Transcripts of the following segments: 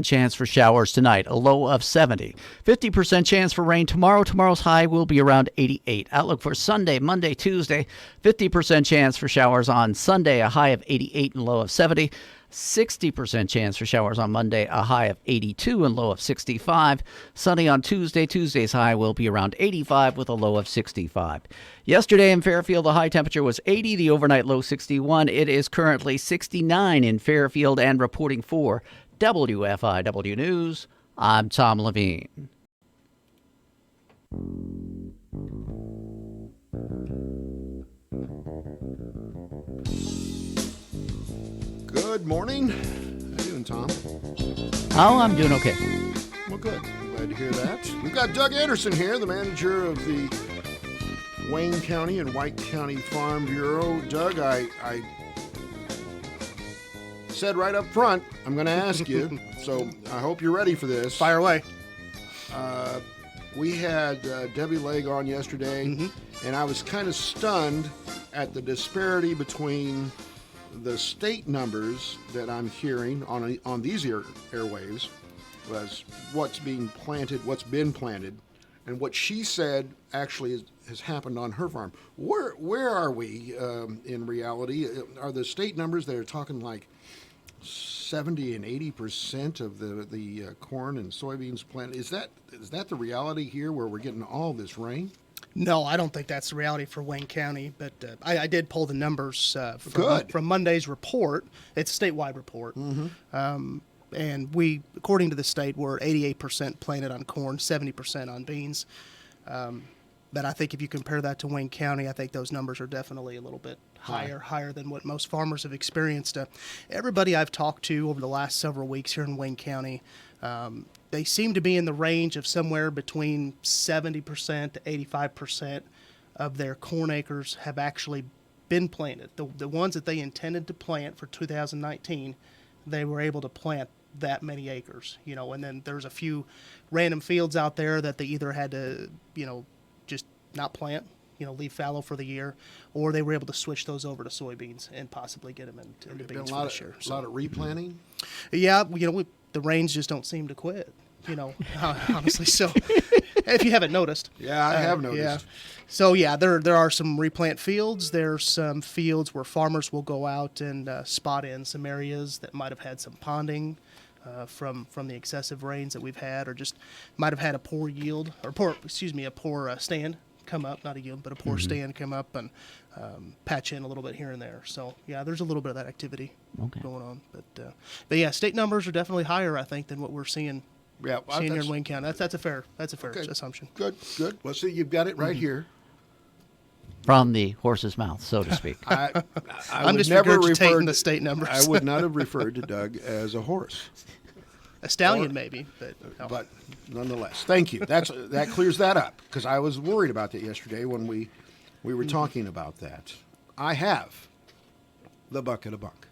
chance for showers tonight, a low of 70. 50% chance for rain tomorrow. Tomorrow's high will be around 88. Outlook for Sunday, Monday, Tuesday, 50% chance for showers on Sunday, a high of 88 and low of 70. 60% chance for showers on Monday, a high of 82 and low of 65. Sunny on Tuesday. Tuesday's high will be around 85 with a low of 65. Yesterday in Fairfield, the high temperature was 80, the overnight low 61. It is currently 69 in Fairfield, and reporting for WFIW News, I'm Tom Levine. Good morning. How you doing, Tom? Oh, I'm doing okay. Well, good. Glad to hear that. We've got Doug Anderson here, the manager of the Wayne County and White County Farm Bureau. Doug, I said right up front, I'm going to ask you, so I hope you're ready for this. Fire away. We had Debbie Legg on yesterday, and I was kind of stunned at the disparity between the state numbers that I'm hearing on these airwaves, was what's being planted, what's been planted, and what she said actually has happened on her farm. Where are we in reality? Are the state numbers that are talking like 70 and 80% of the corn and soybeans planted? Is that the reality here, where we're getting all this rain? No, I don't think that's the reality for Wayne County, but I did pull the numbers from Monday's report. It's a statewide report. And we, according to the state, we're 88% planted on corn, 70% on beans. But I think if you compare that to Wayne County, I think those numbers are definitely a little bit higher than what most farmers have experienced. Everybody I've talked to over the last several weeks here in Wayne County, they seem to be in the range of somewhere between 70% to 85% of their corn acres have actually been planted. The ones that they intended to plant for 2019, they were able to plant that many acres, and then there's a few random fields out there that they either had to, just not plant, leave fallow for the year, or they were able to switch those over to soybeans and possibly get them into beans for this year. A lot of replanting? Yeah, the rains just don't seem to quit, honestly. So if you haven't noticed. Yeah, I have noticed. Yeah. So, there are some replant fields. There's some fields where farmers will go out and spot in some areas that might have had some ponding from the excessive rains that we've had, or just might have had a poor yield, or a poor stand come up, not a yield, but a poor stand come up and patch in a little bit here and there. So, there's a little bit of that activity going on. But yeah, state numbers are definitely higher, I think, than what we're seeing. Yeah, here in Wayne County. That's a fair assumption. Good. Well, see, you've got it right here. From the horse's mouth, so to speak. I'm just regurgitating the state numbers. I would not have referred to Doug as a horse. A stallion, maybe, but no. But nonetheless, thank you. That clears that up, because I was worried about that yesterday when we were talking about that. I have the bucket of bunk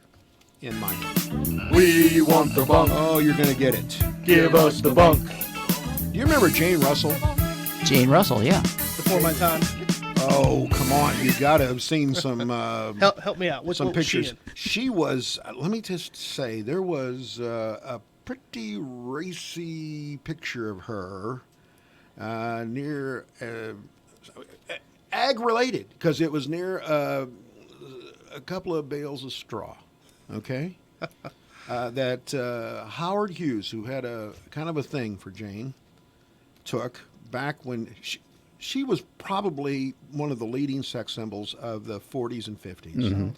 in my hand. We want the bunk. Oh, you're going to get it. Give us the bunk. Do you remember Jane Russell? Jane Russell, yeah. Before my time. Oh, come on. You got to have seen some help me out. Some what pictures. Was she was, let me just say, there was a pretty racy picture of her near ag related, because it was near a couple of bales of straw. Okay? That Howard Hughes, who had a kind of a thing for Jane, took back when she was probably one of the leading sex symbols of the 40s and 50s.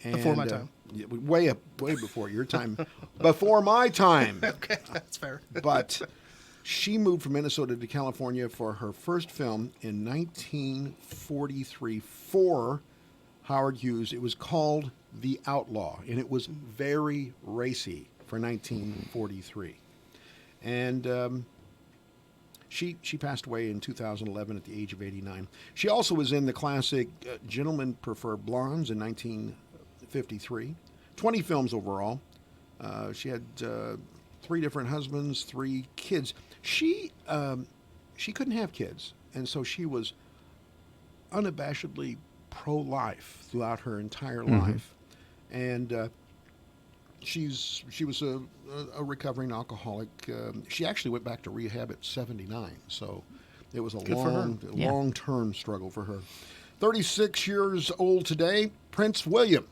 And, before my time. Way before your time. Before my time. Okay, that's fair. But she moved from Minnesota to California for her first film in 1943 for Howard Hughes. It was called The Outlaw, and it was very racy for 1943. And she passed away in 2011 at the age of 89. She also was in the classic Gentlemen Prefer Blondes in 1953. 20 films overall. She had 3 different husbands, 3 kids. She couldn't have kids, and so she was unabashedly pro-life throughout her entire life. And she was a recovering alcoholic. She actually went back to rehab at 79, so it was a Good for her. long-term struggle for her. 36 years old today, Prince William,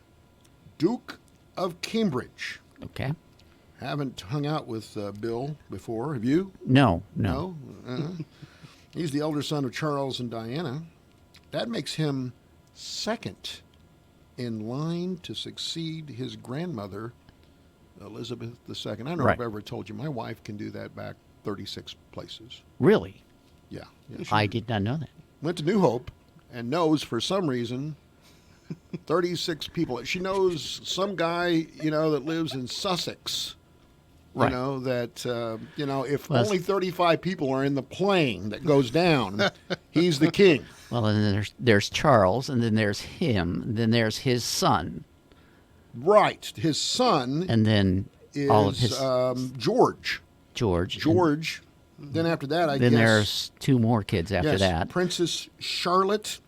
Duke of Cambridge. Okay. Haven't hung out with Bill before, have you? No. No? He's the elder son of Charles and Diana. That makes him second in line to succeed his grandmother, Elizabeth II. I don't know if I've ever told you, my wife can do that back 36 places. Really? Yeah. I did not know that. Went to New Hope and knows for some reason 36 people. She knows some guy, that lives in Sussex. Right. That, if only 35 people are in the plane that goes down, he's the king. Well, and then there's Charles, and then there's him, and then there's his son. Right. His son and then is all of his George. George. Then after that, I then guess. Then there's two more kids after that. Princess Charlotte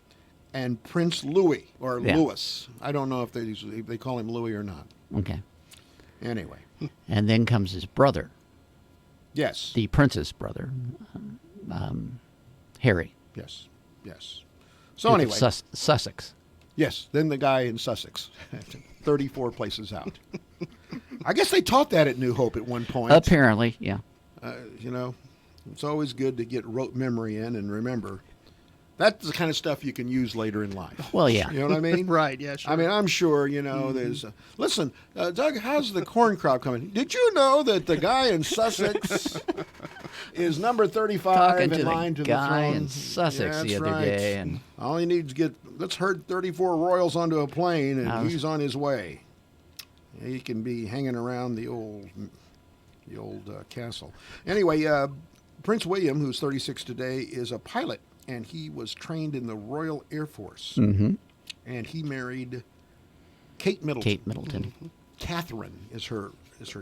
and Prince Louis, or Louis. I don't know if they call him Louis or not. Okay. Anyway. And then comes his brother. Yes. The prince's brother, Harry. Yes. So anyway. Sussex. Yes. Then the guy in Sussex, 34 places out. I guess they taught that at New Hope at one point. Apparently, yeah. It's always good to get rote memory in and remember. That's the kind of stuff you can use later in life. Well, yeah. You know what I mean? Right, yeah, sure. I mean, I'm sure, there's... listen, Doug, how's the corn crop coming? Did you know that the guy in Sussex is number 35 Talking in line to the the guy throne? in Sussex Yeah, the that's other right. day. And all he needs to let's herd 34 royals onto a plane, and he's on his way. He can be hanging around the old castle. Anyway, Prince William, who's 36 today, is a pilot. And he was trained in the Royal Air Force. Mm-hmm. And he married Kate Middleton. Mm-hmm. Catherine is her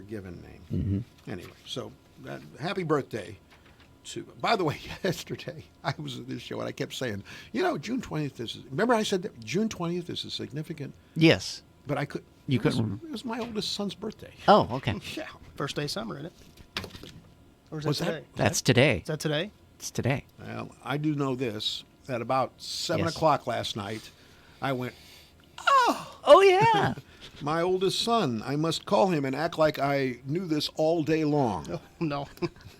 given name. Mm-hmm. Anyway, so happy birthday to. By the way, yesterday I was at this show and I kept saying, June 20th is. Remember I said that June 20th is a significant. Yes. But I could. You couldn't. It was my oldest son's birthday. Oh, okay. Yeah. First day of summer, isn't it? Or is Was that that- today? That's today. Is that today? It's today. Well, I do know this. At about 7 Yes. o'clock last night, I went. Oh, yeah. My oldest son, I must call him and act like I knew this all day long. Oh, no.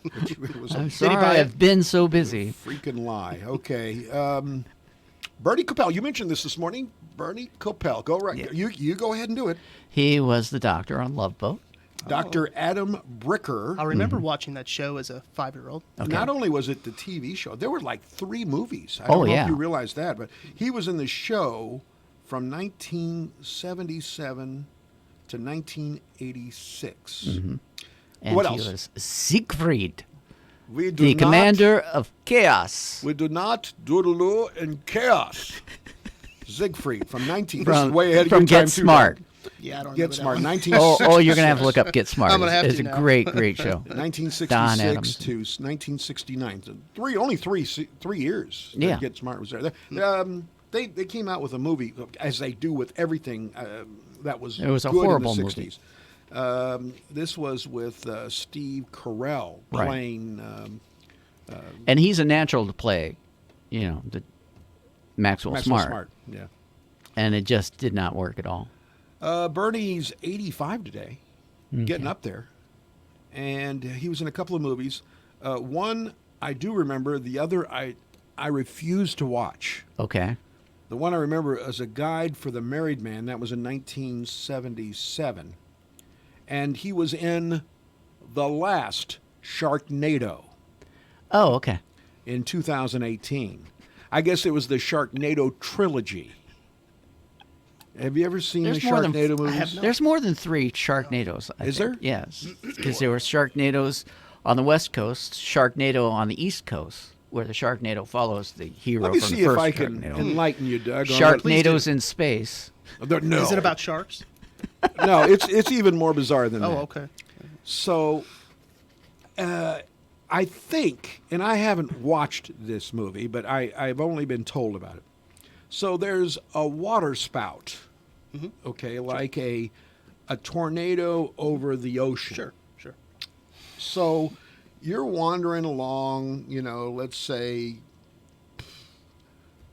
It was I'm a sorry I've been so busy. freaking lie. Okay. Bernie Coppell, you mentioned this morning. Bernie Coppell, go right. Yeah. You go ahead and do it. He was the doctor on Love Boat. Dr. Adam Bricker. I remember watching that show as a 5-year-old. Okay. Not only was it the TV show, there were like 3 movies. I don't know if you realize that, but he was in the show from 1977 to 1986. Mm-hmm. And What he else? was Siegfried, We do the not, commander of Chaos. We do not doodle in chaos. Siegfried from 19. This is From, way ahead of from your time Get too, Smart. Doug. Yeah, I don't Get remember Smart. that one. 1966. Oh, you're going to have to look up Get Smart. I'm gonna have It's to a now. great show. 1966 Adams. to 1969. So only three years. that Yeah. Get Smart was there. They came out with a movie, as they do with everything that was It was a good horrible in the movie. 60s. This was with Steve Carell Right. playing. And he's a natural to play, the Maxwell Smart. Yeah. And it just did not work at all. Bernie's 85 today, getting up there. And he was in a couple of movies. One I do remember. The other I refused to watch. Okay. The one I remember as A Guide for the Married Man. That was in 1977. And he was in the last Sharknado Oh, okay. in 2018. I guess it was the Sharknado trilogy. Have you ever seen There's the more than- Sharknado I movies? have not. There's more than 3 Sharknadoes. I Is think. there? Yes. Because there were Sharknadoes on the West Coast, Sharknado on the East Coast, where the Sharknado follows the hero Let me from see the if first I can Sharknado. enlighten you, Doug. on what- Sharknadoes in space. No. Is it about sharks? No, it's even more bizarre than that. Oh, okay. So, I think, and I haven't watched this movie, but I've only been told about it. So there's a water spout, okay, like a a tornado over the ocean. Sure. So you're wandering along, let's say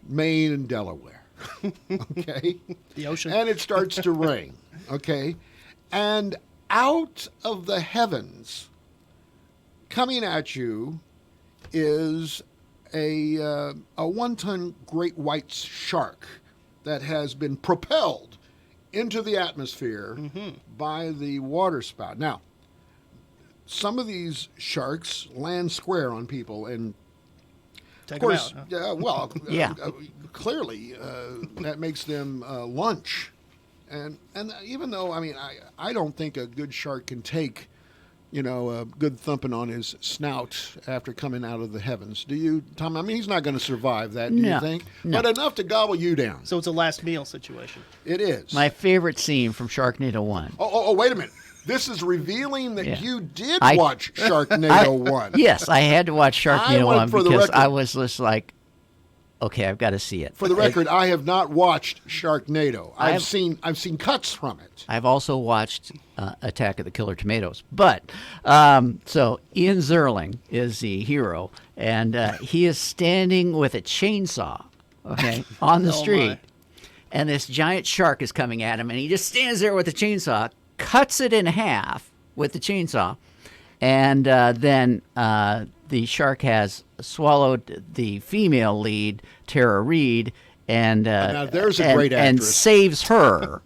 Maine and Delaware, okay? The ocean. And it starts to rain, okay? And out of the heavens, coming at you, is a 1-ton great white shark that has been propelled into the atmosphere by the water spout. Now, some of these sharks land square on people, and Take of course, 'em out, huh? Yeah. Clearly, that makes them lunch. And even though, I don't think a good shark can take, a good thumping on his snout after coming out of the heavens. Do you, Tom? He's not going to survive that, do you No. think? No. But enough to gobble you down. So it's a last meal situation. It is. My favorite scene from Sharknado 1. Oh, wait a minute. This is revealing that Yeah. you did I- watch Sharknado 1. Yes, I had to watch I Sharknado went 1 for the because record. I was just like, okay, I've got to see it. For the record, I have not watched Sharknado. I've I've- seen cuts from it. I've also watched Attack of the Killer Tomatoes. But, so Ian Zerling is the hero, and he is standing with a chainsaw, okay, on the Oh, street. my. And this giant shark is coming at him, and he just stands there with the chainsaw, cuts it in half with the chainsaw, and then the shark has swallowed the female lead, Tara Reid, and Now, there's a great and actress. saves her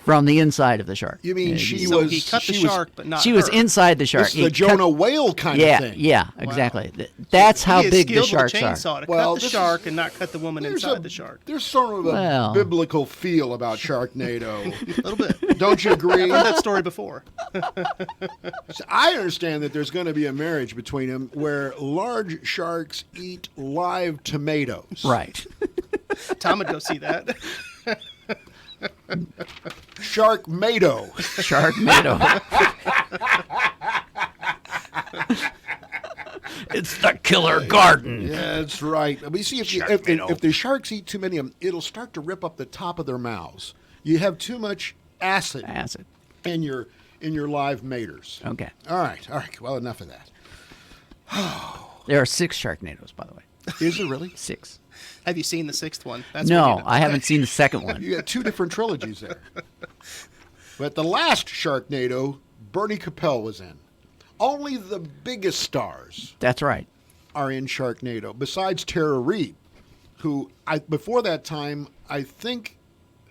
from the inside of the shark. You mean And she So was he cut the she was- shark, but not she was her. inside the shark. This is He the cut- Jonah Whale kind yeah, of thing. yeah, exactly. That's how He is big the skilled sharks with a are. chainsaw to Well, cut the this shark is- and not cut the woman inside the shark. There's sort of a Well. biblical feel about Sharknado. A little bit. Don't you agree? I've heard that story before. So I understand that there's going to be a marriage between them where large sharks eat live tomatoes. Right. Tom would go see that. Sharkmado. Sharknado. It's the killer garden. That's right. But you see, if the sharks eat too many of them, it'll start to rip up the top of their mouths. You have too much acid Acid. in your live maters. Okay. All right. Well, enough of that. There are 6 Sharknadoes, by the way. Is it really? 6. Have you seen the sixth one? That's No, what you know. I haven't seen the second one. You got 2 different trilogies there. But the last Sharknado, Bernie Capel was in. Only the biggest stars That's right. are in Sharknado, besides Tara Reid, who before that time, I think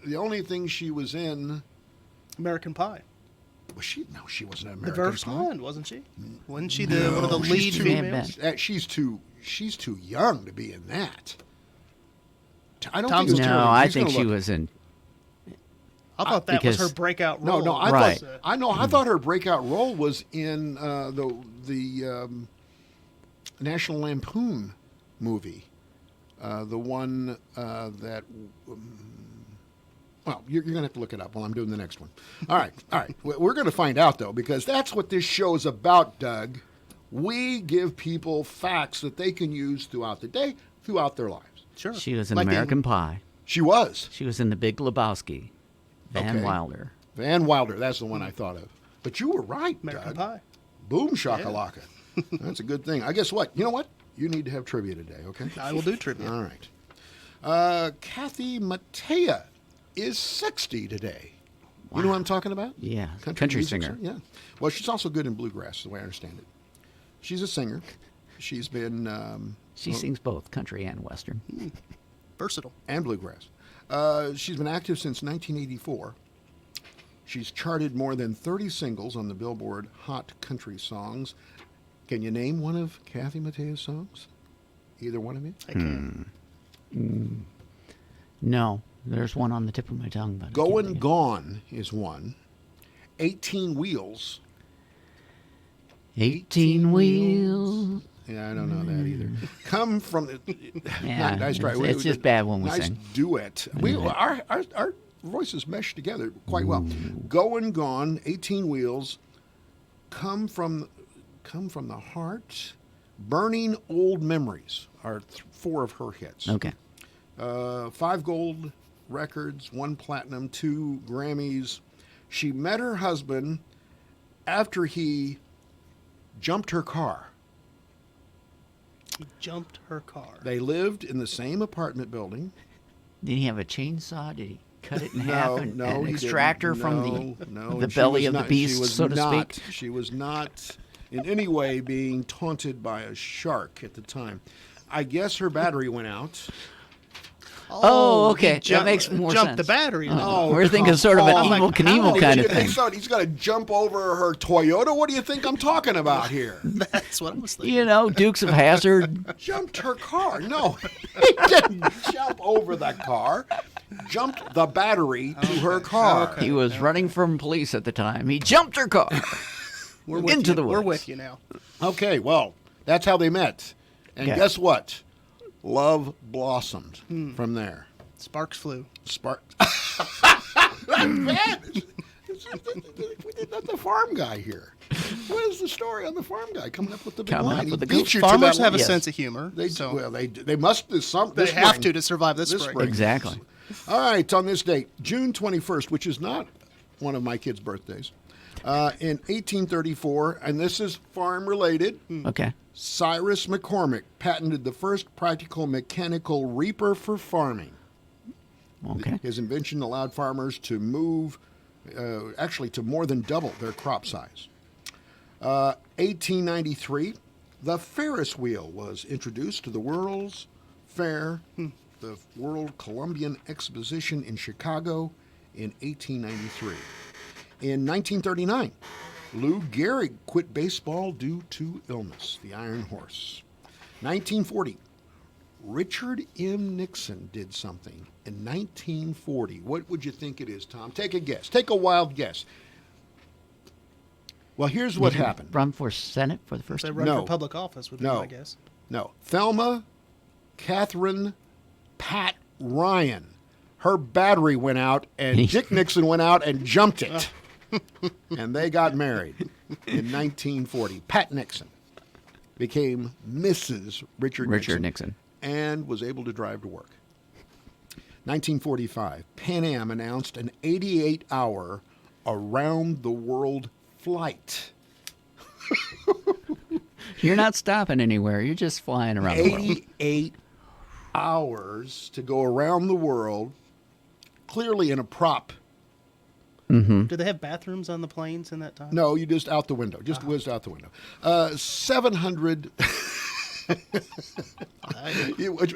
the only thing she was in American Pie. was she? No, she wasn't an The American first Pie. one, wasn't she? Wasn't she one of the she's lead too- females? She's too young to be in that. I don't Tom's think it was Tara No, Reid. I He's think gonna she look. was in. I thought that was because- her breakout No, role. no, I Right. thought I thought her breakout role was in the National Lampoon movie, the one that. Well, you're going to have to look it up while I'm doing the next one. All right. We're going to find out though, because that's what this show is about, Doug. We give people facts that they can use throughout the day, throughout their lives. Sure. She was in Like American Pie. She was She was in The Big Lebowski. Van Okay. Wilder. Van Wilder. That's the one I thought of. But you were right, American Doug. Pie. Boom shakalaka. That's a good thing. I guess what? You know what? You need to have trivia today, okay? I will do trivia. All right. Kathy Mattea is 60 today. You know what I'm talking about? Yeah, country music singer. Yeah. Well, she's also good in bluegrass, the way I understand it. She's a singer. She's been She sings both country and western. Versatile. and bluegrass. She's been active since 1984. She's charted more than 30 singles on the Billboard Hot Country Songs. Can you name one of Kathy Mattea's songs? Either one of you? I can. No, there's one on the tip of my tongue. But I can't Goin' think of Gone is one. 18 Wheels. it. 18 wheels. Yeah, I don't know that either. Come from the. Yeah, nice try. it's just bad when we nice sing. duet. Our voices mesh together quite well. Goin' Gone, 18 Wheels. Come from the Heart. Burning Old Memories are 4 of her hits. Okay. 5 gold records, 1 platinum, 2 Grammys. She met her husband after he jumped her car. He jumped her car. They lived in the same apartment building. Did he have a chainsaw? Did he cut it in No, half and, no, and he extract her didn't. from No, the and she belly was of the not- she beast, was so to not- speak? She was not in any way being taunted by a shark at the time. I guess her battery went out. Oh, okay. he That jumped- makes more jumped the sense. battery. Oh, We're thinking come sort of an on. Evel Knievel What kind do of you think thing. so? He's got to jump over her Toyota? What do you think I'm talking about here? That's what I was thinking. You know, Dukes of Hazzard. Jumped her car. No, he didn't jump over the car. Jumped the battery to her car. He was running from police at the time. He jumped her car We're with into you. the woods. We're with you now. Okay, well, that's how they met. And Yeah. guess what? Love blossomed from there. Sparks flew. Spark. That's bad. We did not the farm guy here. What is the story on the farm guy coming up with the big Coming line? up He with the beat good- you to Farmers that have a line. Yes. sense of humor. They so well they must this some they this have spring. to survive this spring. Exactly. All right, on this date, June 21st, which is not one of my kids' birthdays, in 1834, and this is farm related. Okay. Cyrus McCormick patented the first practical mechanical reaper for farming. Okay. His invention allowed farmers to move, actually to more than double their crop size. 1893, the Ferris wheel was introduced to the World's Fair, the World Columbian Exposition in Chicago in 1893. In 1939, Lou Gehrig quit baseball due to illness, the Iron Horse. 1940, Richard M. Nixon did something in 1940. What would you think it is, Tom? Take a guess. Take a wild guess. Well, here's what happened. Run for Senate for the first They time. run No. for public office would be No. my guess. No. Thelma Catherine Pat Ryan. Her battery went out, and Dick Nixon went out and jumped it. And they got married in 1940. Pat Nixon became Mrs. Richard Nixon. and was able to drive to work. 1945, Pan Am announced an 88-hour around-the-world flight. You're not stopping anywhere. You're just flying around the world. 88 hours to go around the world, clearly in a prop. Do they have bathrooms on the planes in that time? No, you just out the window. Just whizzed out the window. 700.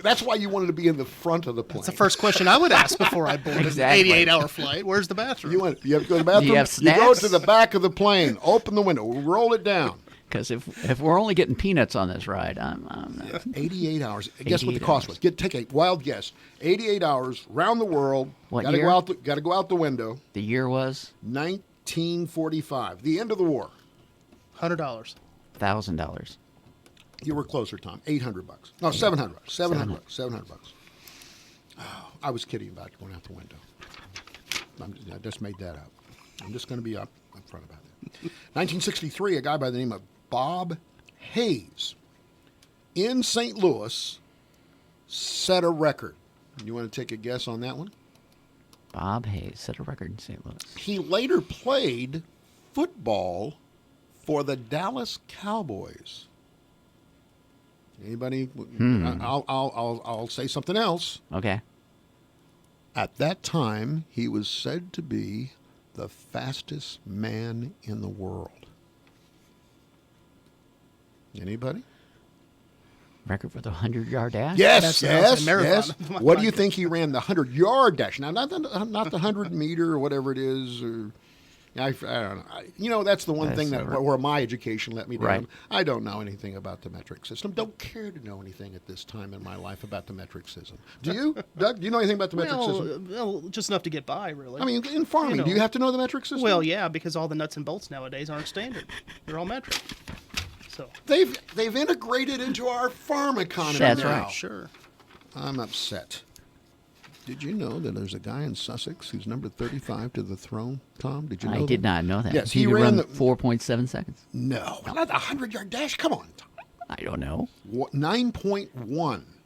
That's why you wanted to be in the front of the plane. That's the first question I would ask before I board Exactly. an 88-hour flight. Where's the bathroom? You have to go to the bathroom. Do you have You go snacks? to the back of the plane. Open the window. Roll it down. Because if we're only getting peanuts on this ride, I'm not. 88 hours. Guess what the 88 cost hours. was? Take a wild guess. 88 hours round the world. What Gotta year? Got to go out the window. The year was 1945. The end of the war. $100. $1,000. You were closer, Tom. $800. No, $700. $700. Oh, I was kidding about going out the window. I just made that up. I'm just going to be up front about that. 1963, a guy by the name of Bob Hayes in St. Louis set a record. You want to take a guess on that one? Bob Hayes set a record in St. Louis. He later played football for the Dallas Cowboys. Anybody? I'll say something else. Okay. At that time, he was said to be the fastest man in the world. Anybody? Record for the 100-yard dash? Yes, That's yes, a marathon. yes. My What do you God. think he ran the 100-yard dash? Now, not the 100-meter or whatever it is. Or, I don't know. That's the one That's thing that all right. where my education let me down. Right. I don't know anything about the metric system. Don't care to know anything at this time in my life about the metric system. Do you, Doug? Do you know anything about the metric system? Well, just enough to get by, really. I mean, in farming, you do you know. have to know the metric system? Well, yeah, because all the nuts and bolts nowadays aren't standard. They're all metric. So They've integrated into our farm economy That's now. right. sure. I'm upset. Did you know that there's a guy in Sussex who's number 35 to the throne, Tom? Did you know I that? did not know that. Yes, he he could ran run the 4.7 seconds. No, not the 100-yard dash. Come on, Tom. I don't know. 9.1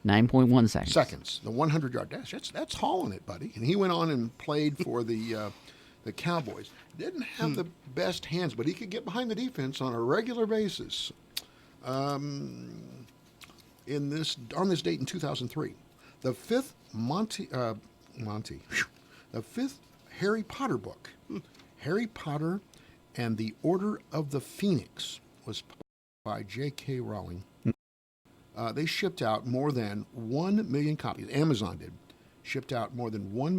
9.1 seconds. seconds. The 100-yard dash. That's hauling it, buddy. And he went on and played for the the Cowboys. Didn't have the best hands, but he could get behind the defense on a regular basis. On this date in 2003, the fifth the fifth Harry Potter book, Harry Potter and the Order of the Phoenix, was by J.K. Rowling. They shipped out more than 1 million copies. Amazon did. Shipped out more than 1 million